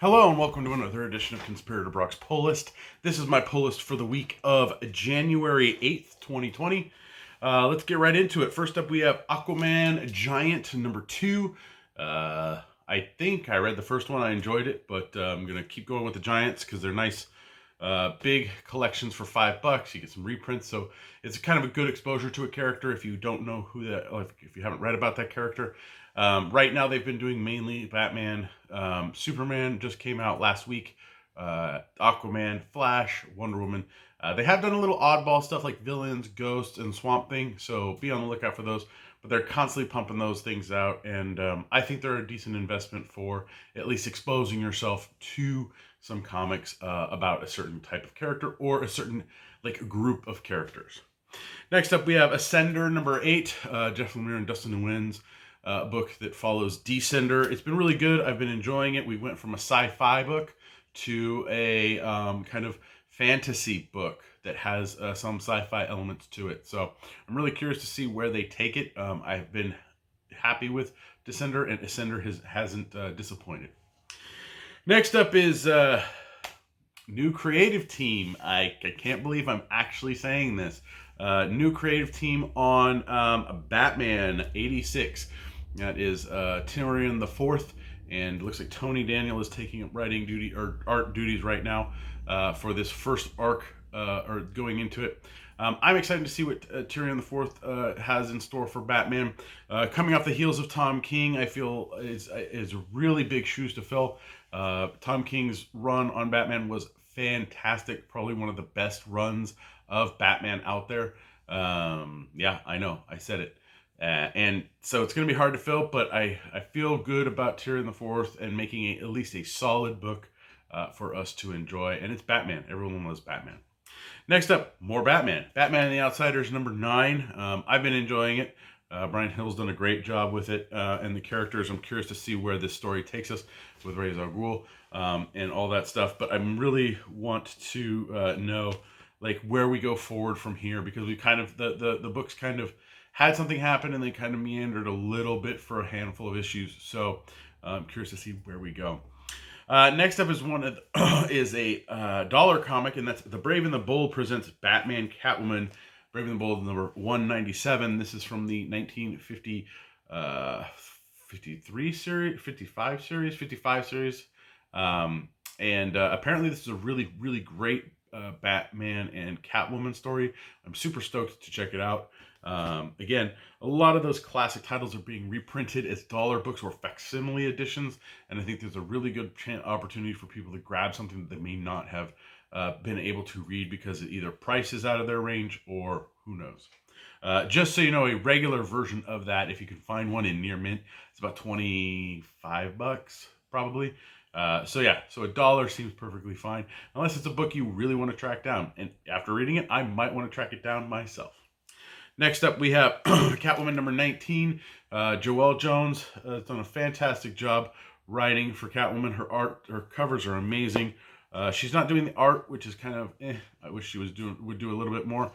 Hello and welcome to another edition of Conspirator Brock's Pull List. This is my pull list for the week of January 8th, 2020. Let's get right into it. First up, we have Aquaman Giant number 2. I think I read the first one. I enjoyed it, but I'm going to keep going with the Giants because they're nice, big collections for $5. You get some reprints, so it's kind of a good exposure to a character if you don't know who that, if you haven't read about that character. Right now, they've been doing mainly Batman. Superman just came out last week. Aquaman, Flash, Wonder Woman. They have done a little oddball stuff like Villains, Ghosts, and Swamp Thing, so be on the lookout for those. But they're constantly pumping those things out, and I think they're a decent investment for at least exposing yourself to some comics about a certain type of character or a certain group of characters. Next up, we have Ascender number 8, Jeff Lemire and Dustin Nguyen's book that follows Descender. It's been really good. I've been enjoying it. We went from a sci-fi book to a kind of fantasy book that has some sci-fi elements to it. So I'm really curious to see where they take it. I've been happy with Descender, and Ascender hasn't disappointed. Next up is new creative team. I can't believe I'm actually saying this. New creative team on Batman 86. That is Tyrion the Fourth, and it looks like Tony Daniel is taking up writing duty or art duties right now for this first arc or going into it. I'm excited to see what Tyrion the Fourth has in store for Batman. Coming off the heels of Tom King, I feel is really big shoes to fill. Tom King's run on Batman was fantastic, probably one of the best runs of Batman out there. Yeah, I know, I said it. And so it's going to be hard to fill, but I feel good about Tyrion the Fourth and making at least a solid book for us to enjoy. And it's Batman. Everyone loves Batman. Next up, more Batman. Batman and the Outsiders number 9. I've been enjoying it. Brian Hill's done a great job with it. And the characters, I'm curious to see where this story takes us with Ra's al Ghul and all that stuff. But I really want to know where we go forward from here, because we kind of, the books kind of had something happen and they kind of meandered a little bit for a handful of issues. So I'm curious to see where we go. Next up is is a dollar comic, and that's The Brave and the Bold presents Batman Catwoman, Brave and the Bold number 197. This is from the 1953 series, 55 series. And apparently this is a really, really great Batman and Catwoman story. I'm super stoked to check it out. Again, a lot of those classic titles are being reprinted as dollar books or facsimile editions, and I think there's a really good opportunity for people to grab something that they may not have been able to read because it either price is out of their range or who knows. Just so you know, a regular version of that, if you can find one in near mint, it's about $25 probably. So yeah, so $1 seems perfectly fine, unless it's a book you really want to track down. And after reading it, I might want to track it down myself. Next up, we have Catwoman number 19. Joelle Jones has done a fantastic job writing for Catwoman. Her covers are amazing. She's not doing the art, which is kind of I wish she would do a little bit more.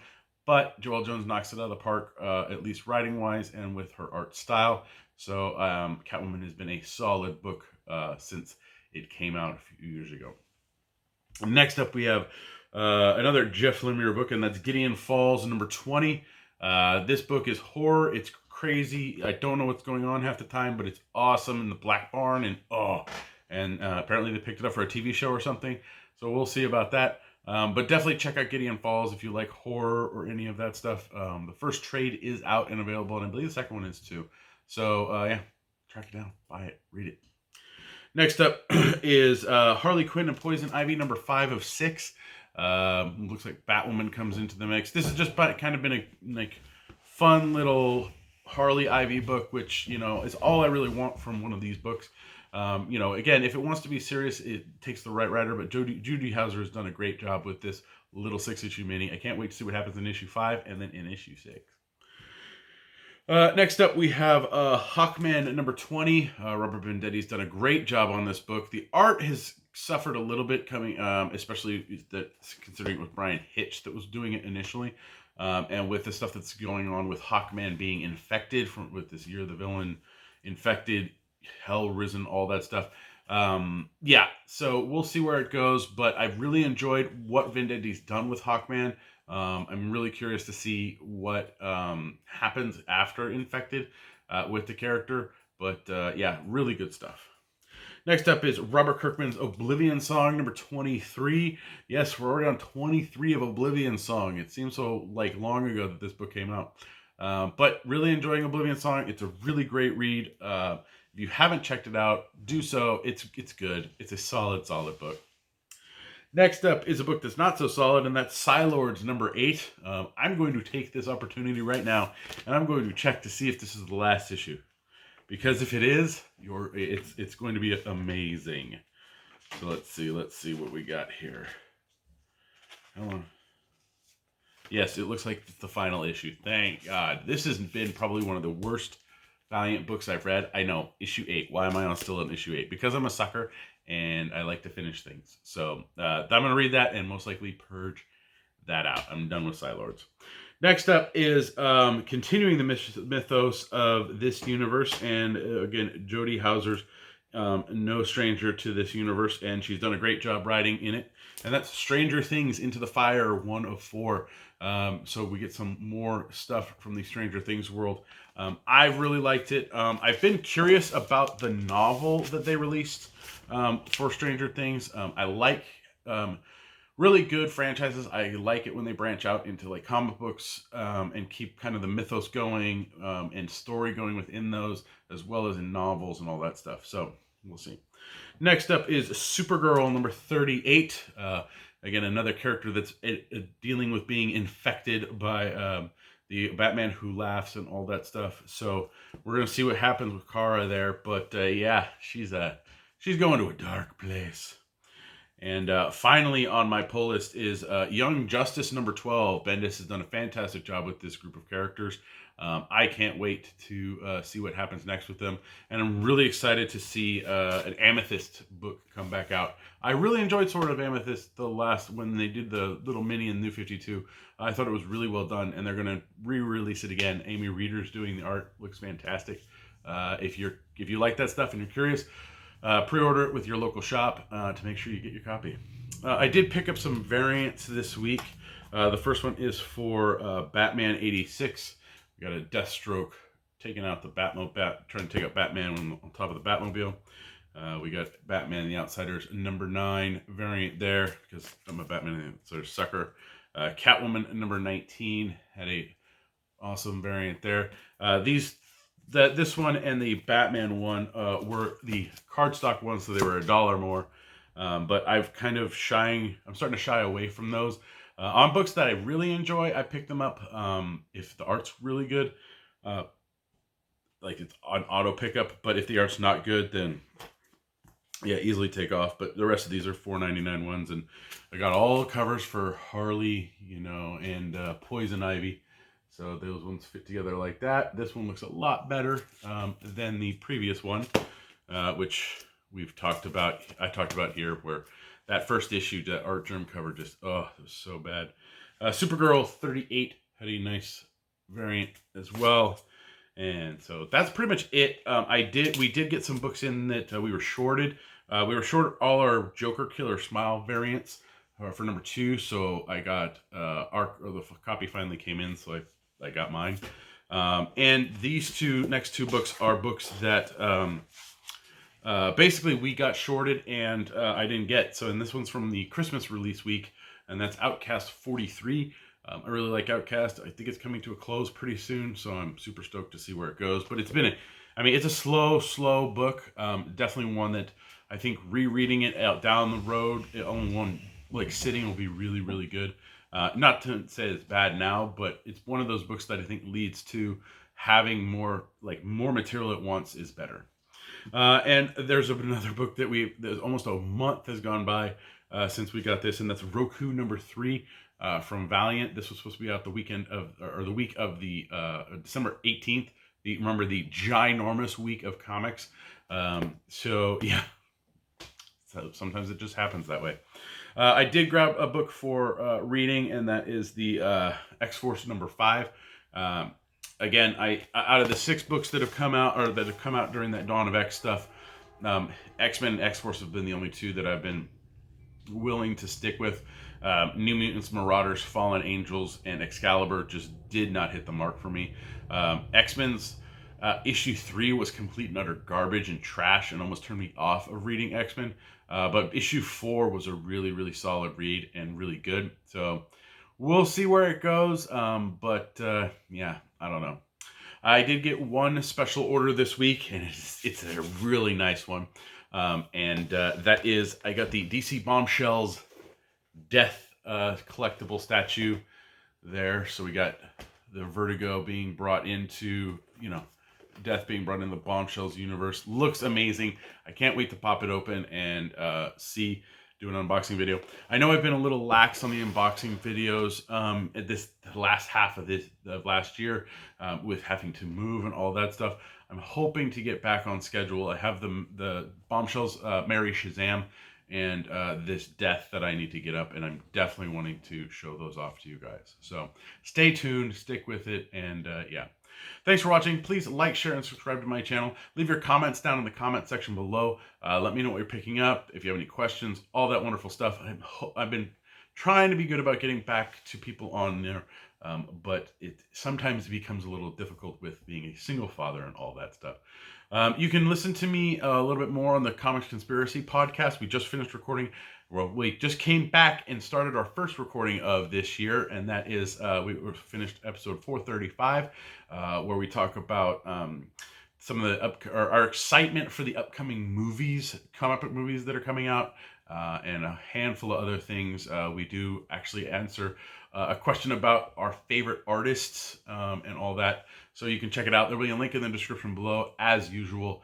But Joelle Jones knocks it out of the park, at least writing-wise and with her art style. So Catwoman has been a solid book since it came out a few years ago. Next up, we have another Jeff Lemire book, and that's Gideon Falls, number 20. This book is horror. It's crazy. I don't know what's going on half the time, but it's awesome. In the Black Barn, and apparently they picked it up for a TV show or something. So we'll see about that. But definitely check out Gideon Falls if you like horror or any of that stuff. The first trade is out and available, and I believe the second one is too. So yeah, track it down, buy it, read it. Next up is Harley Quinn and Poison Ivy number 5 of 6. Looks like Batwoman comes into the mix. This has just kind of been a fun little Harley Ivy book, which is all I really want from one of these books. Again, if it wants to be serious, it takes the right writer, but Judy Hauser has done a great job with this little 6-issue mini. I can't wait to see what happens in issue 5 and then in issue 6. Next up, we have Hawkman number 20. Robert Vendetti's done a great job on this book. The art has suffered a little bit coming, especially considering it was Brian Hitch that was doing it initially. And with the stuff that's going on with Hawkman being infected with this Year of the Villain, infected, hell risen, all that stuff. Yeah, so we'll see where it goes, but I've really enjoyed what Venditti's done with Hawkman. I'm really curious to see what happens after Infected with the character, but yeah, really good stuff. Next up is Robert Kirkman's Oblivion Song, number 23. Yes, we're already on 23 of Oblivion Song. It seems so like long ago that this book came out. But really enjoying Oblivion Song. It's a really great read. If you haven't checked it out, do so. It's good. It's a solid book. Next up is a book that's not so solid, and that's Psylords number 8. I'm going to take this opportunity right now, and I'm going to check to see if this is the last issue. Because if it is, it's going to be amazing. So let's see what we got here. Come on. Yes, it looks like it's the final issue. Thank God. This has been probably one of the worst Valiant books I've read. I know, issue 8. Why am I still on issue 8? Because I'm a sucker and I like to finish things. So I'm going to read that and most likely purge that out. I'm done with Psylords. Next up is continuing the mythos of this universe, and again, Jody Hauser's no stranger to this universe, and she's done a great job writing in it. And that's Stranger Things Into the Fire 1 of 4. So we get some more stuff from the Stranger Things world. I've really liked it. I've been curious about the novel that they released for Stranger Things. I like really good franchises. I like it when they branch out into like comic books and keep kind of the mythos going and story going within those, as well as in novels and all that stuff. So we'll see. Next up is Supergirl number 38. Again, another character that's dealing with being infected by the Batman Who Laughs and all that stuff. So we're gonna see what happens with Kara there. But yeah, she's going to a dark place. And finally on my pull list is Young Justice number 12. Bendis has done a fantastic job with this group of characters. I can't wait to see what happens next with them. And I'm really excited to see an Amethyst book come back out. I really enjoyed Sword of Amethyst when they did the little mini in New 52. I thought it was really well done, and they're going to re-release it again. Amy Reeder's doing the art. Looks fantastic. If you like that stuff and you're curious, pre-order it with your local shop to make sure you get your copy. I did pick up some variants this week. The first one is for Batman 86. We got a Deathstroke taking out the trying to take out Batman on top of the Batmobile. We got Batman and the Outsiders number 9 variant there, because I'm a Batman and the Outsiders sucker. Catwoman number 19 had a awesome variant there. This one and the Batman one were the cardstock ones, so they were $1 more. But I'm starting to shy away from those. On books that I really enjoy, I pick them up if the art's really good. Like it's on auto pickup, but if the art's not good, then yeah, easily take off. But the rest of these are $4.99 ones, and I got all the covers for Harley, and Poison Ivy. So those ones fit together like that. This one looks a lot better than the previous one, which I talked about here, where that first issue, that art germ cover, it was so bad. Supergirl 38 had a nice variant as well. And so that's pretty much it. We did get some books in that we were shorted. We were short all our Joker Killer Smile variants for number 2. So I got the copy finally came in, so I got mine. And these next two books are books that basically we got shorted and I didn't get. And this one's from the Christmas release week, and that's Outcast 43. I really like Outcast. I think it's coming to a close pretty soon, so I'm super stoked to see where it goes. But it's a slow book. Definitely one that I think rereading it out down the road, only one sitting will be really, really good. Not to say it's bad now, but it's one of those books that I think leads to having more material at once is better. And there's another book there's almost a month has gone by since we got this, and that's Roku number 3 from Valiant. This was supposed to be out the week of the December 18th. Remember the ginormous week of comics. So yeah, so sometimes it just happens that way. I did grab a book for reading, and that is the XForce number 5. Again, out of the 6 books that have come out during that Dawn of X stuff, X-Men and X-Force have been the only two that I've been willing to stick with. New Mutants, Marauders, Fallen Angels, and Excalibur just did not hit the mark for me. X-Men's issue 3 was complete and utter garbage and trash and almost turned me off of reading X-Men. But issue 4 was a really, really solid read and really good. So we'll see where it goes. Yeah, I don't know. I did get one special order this week, and it's a really nice one. That is, I got the DC Bombshells Death collectible statue there. So we got the Vertigo being brought into, Death being brought in the Bombshells universe. Looks amazing. I can't wait to pop it open and do an unboxing video. I know I've been a little lax on the unboxing videos at the last half of last year with having to move and all that stuff. I'm hoping to get back on schedule. I have the Bombshells Mary Shazam and this Death that I need to get up, and I'm definitely wanting to show those off to you guys. So stay tuned, stick with it, and yeah. Thanks for watching. Please like, share, and subscribe to my channel. Leave your comments down in the comment section below. Let me know what you're picking up, if you have any questions, all that wonderful stuff. I've been trying to be good about getting back to people on there, but it sometimes becomes a little difficult with being a single father and all that stuff. You can listen to me a little bit more on the Comics Conspiracy podcast. We just finished recording. Well, we just came back and started our first recording of this year, and that is we finished episode 435, where we talk about some of the our excitement for the upcoming movies, comic book movies that are coming out, and a handful of other things. We do actually answer a question about our favorite artists and all that. So you can check it out. There'll be a link in the description below, as usual,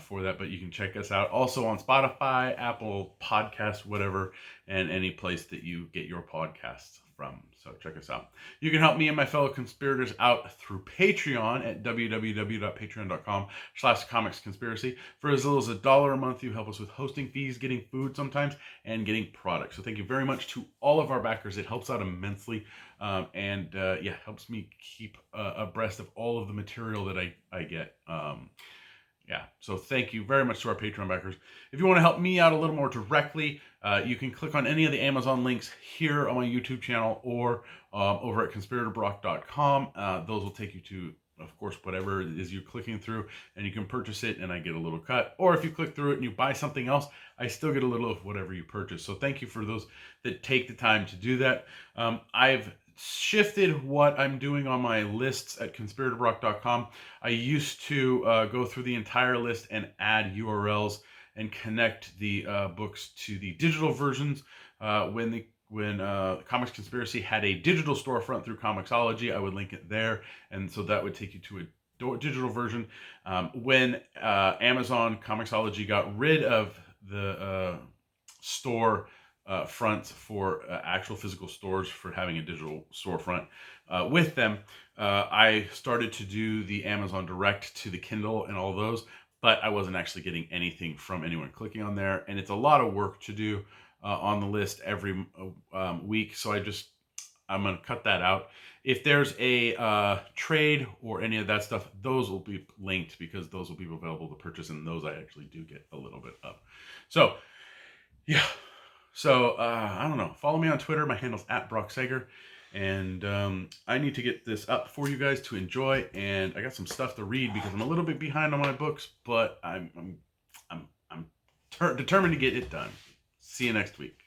for that. But you can check us out also on Spotify, Apple Podcasts, whatever, and any place that you get your podcasts from. So check us out. You can help me and my fellow conspirators out through Patreon at www.patreon.com/comicsconspiracy. For as little as $1 a month, you help us with hosting fees, getting food sometimes, and getting products. So thank you very much to all of our backers. It helps out immensely, and helps me keep abreast of all of the material that I get. So thank you very much to our Patreon backers. If you want to help me out a little more directly, you can click on any of the Amazon links here on my YouTube channel or over at conspiratorbrock.com. Those will take you to, of course, whatever it is you're clicking through, and you can purchase it, and I get a little cut. Or if you click through it and you buy something else, I still get a little of whatever you purchase. So thank you for those that take the time to do that. I've shifted what I'm doing on my lists at conspiratorbrock.com. I used to go through the entire list and add URLs and connect the books to the digital versions. When Comics Conspiracy had a digital storefront through Comixology, I would link it there, and so that would take you to a digital version. When Amazon Comixology got rid of the store fronts for actual physical stores for having a digital storefront with them, I started to do the Amazon Direct to the Kindle and all those, but I wasn't actually getting anything from anyone clicking on there, and it's a lot of work to do on the list every week, so I'm going to cut that out. If there's a trade or any of that stuff, those will be linked because those will be available to purchase, and those I actually do get a little bit of. So, yeah. So, I don't know. Follow me on Twitter. My handle's @BrockSager. And I need to get this up for you guys to enjoy. And I got some stuff to read because I'm a little bit behind on my books, but I'm determined to get it done. See you next week.